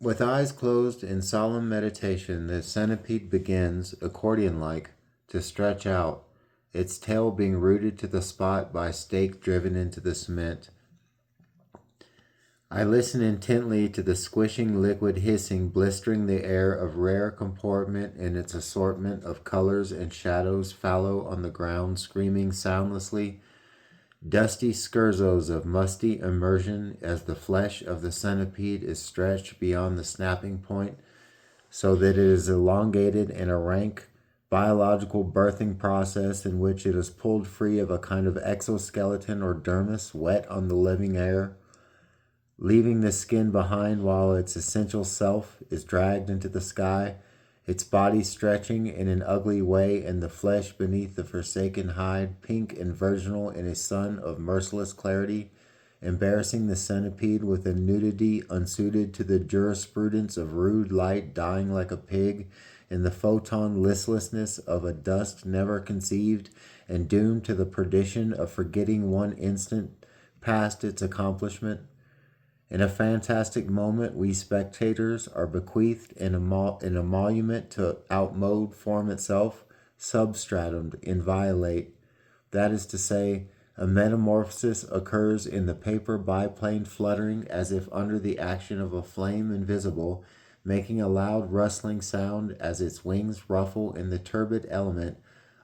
With eyes closed in solemn meditation, the centipede begins, accordion-like, to stretch out, its tail being rooted to the spot by a stake driven into the cement. I listen intently to the squishing liquid hissing, blistering the air of rare comportment in its assortment of colors and shadows fallow on the ground, screaming soundlessly, dusty scherzos of musty immersion as the flesh of the centipede is stretched beyond the snapping point, so that it is elongated in a rank biological birthing process in which it is pulled free of a kind of exoskeleton or dermis wet on the living air, leaving the skin behind while its essential self is dragged into the sky, its body stretching in an ugly way and the flesh beneath the forsaken hide, pink and virginal in a sun of merciless clarity, embarrassing the centipede with a nudity unsuited to the jurisprudence of rude light, dying like a pig in the photon listlessness of a dust never conceived, and doomed to the perdition of forgetting one instant past its accomplishment. In a fantastic moment, we spectators are bequeathed in a monument to outmode form itself, substratum, inviolate. That is to say, a metamorphosis occurs in the paper biplane fluttering as if under the action of a flame invisible, making a loud rustling sound as its wings ruffle in the turbid element,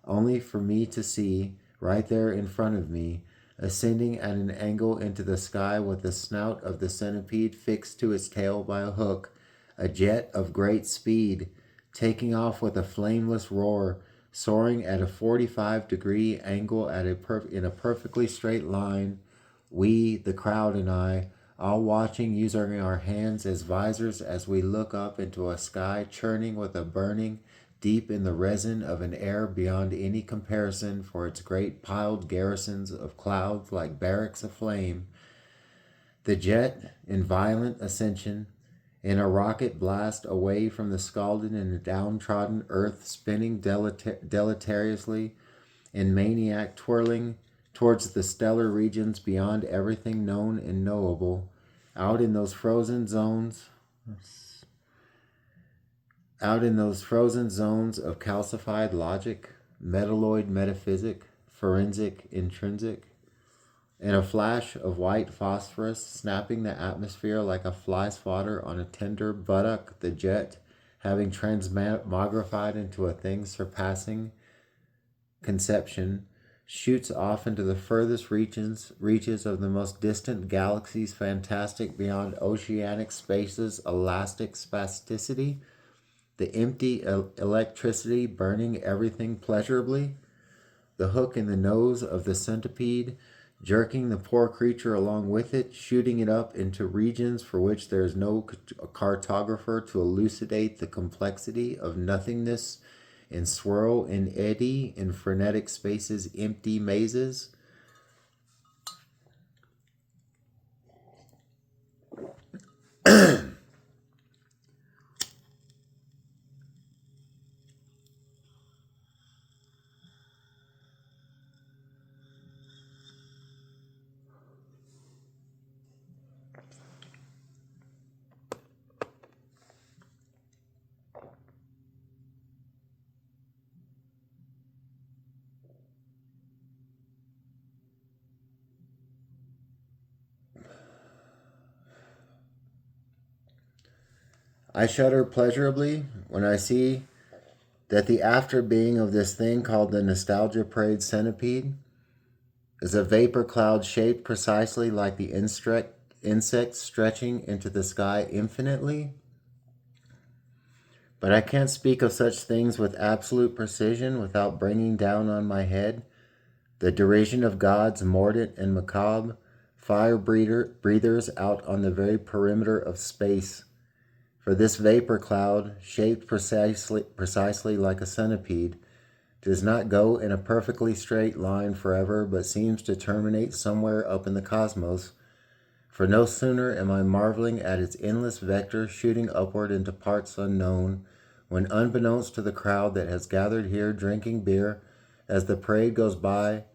only for me to see, right there in front of me, ascending at an angle into the sky with the snout of the centipede fixed to its tail by a hook, a jet of great speed, taking off with a flameless roar, soaring at a 45-degree angle in a perfectly straight line, we, the crowd and I, all watching, using our hands as visors as we look up into a sky churning with a burning, deep in the resin of an air beyond any comparison for its great piled garrisons of clouds like barracks aflame. The jet, in violent ascension, in a rocket blast away from the scalded and downtrodden earth, spinning deleteriously, in maniac twirling towards the stellar regions beyond everything known and knowable, out in those frozen zones of calcified logic, metalloid metaphysic, forensic intrinsic, in a flash of white phosphorus snapping the atmosphere like a fly swatter on a tender buttock, the jet, having transmogrified into a thing surpassing conception, shoots off into the furthest reaches of the most distant galaxies, fantastic beyond oceanic space's elastic spasticity, the empty electricity burning everything pleasurably, the hook in the nose of the centipede, jerking the poor creature along with it, shooting it up into regions for which there is no cartographer to elucidate the complexity of nothingness, and swirl and eddy in frenetic spaces, empty mazes. I shudder pleasurably when I see that the after being of this thing called the nostalgia parade centipede is a vapor cloud shaped precisely like the insect stretching into the sky infinitely. But I can't speak of such things with absolute precision without bringing down on my head the derision of gods mordant and macabre, breathers out on the very perimeter of space. For this vapor cloud, shaped precisely like a centipede, does not go in a perfectly straight line forever, but seems to terminate somewhere up in the cosmos. For no sooner am I marveling at its endless vector shooting upward into parts unknown, when unbeknownst to the crowd that has gathered here drinking beer, as the parade goes by,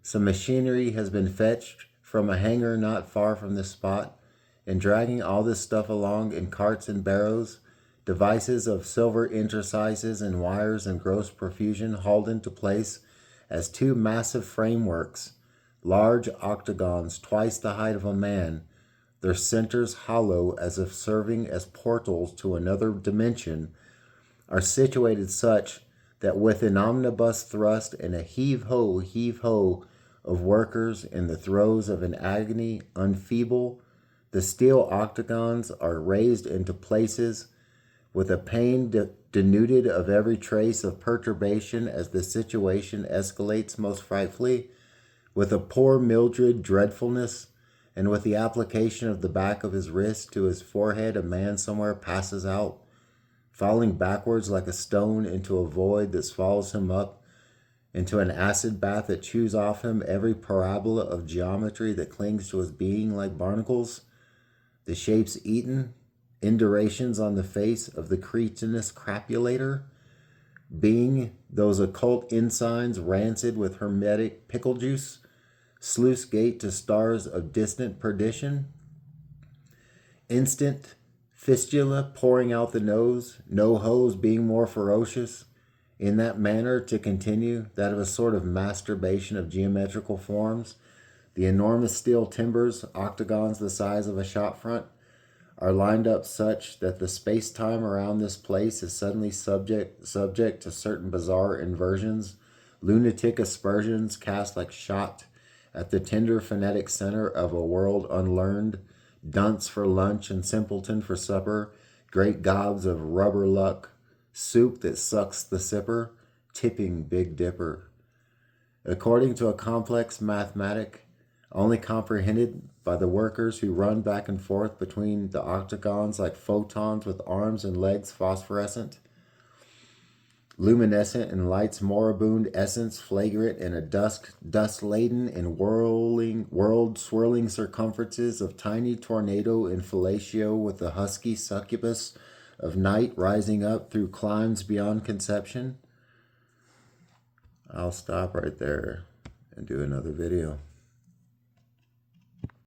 some machinery has been fetched from a hangar not far from this spot, and dragging all this stuff along in carts and barrows, devices of silver interstices and wires in gross profusion hauled into place as two massive frameworks, large octagons twice the height of a man, their centers hollow as if serving as portals to another dimension, are situated such that with an omnibus thrust and a heave-ho of workers in the throes of an agony unfeeble, the steel octagons are raised into places with a pain denuded of every trace of perturbation as the situation escalates most frightfully, with a poor Mildred dreadfulness, and with the application of the back of his wrist to his forehead a man somewhere passes out, falling backwards like a stone into a void that swallows him up, into an acid bath that chews off him every parabola of geometry that clings to his being like barnacles, the shapes eaten, indurations on the face of the cretinous crapulator, being those occult ensigns rancid with hermetic pickle juice, sluice gate to stars of distant perdition, instant fistula pouring out the nose, no hose being more ferocious, in that manner to continue, that of a sort of masturbation of geometrical forms, the enormous steel timbers, octagons the size of a shop front, are lined up such that the space-time around this place is suddenly subject to certain bizarre inversions, lunatic aspersions cast like shot at the tender phonetic center of a world unlearned, dunce for lunch and simpleton for supper, great gobs of rubber luck, soup that sucks the sipper, tipping Big Dipper. According to a complex mathematic, only comprehended by the workers who run back and forth between the octagons like photons with arms and legs phosphorescent, luminescent in light's moribund essence, flagrant in a dust-laden and world-swirling circumferences of tiny tornado in fellatio with the husky succubus of night rising up through climes beyond conception. I'll stop right there and do another video.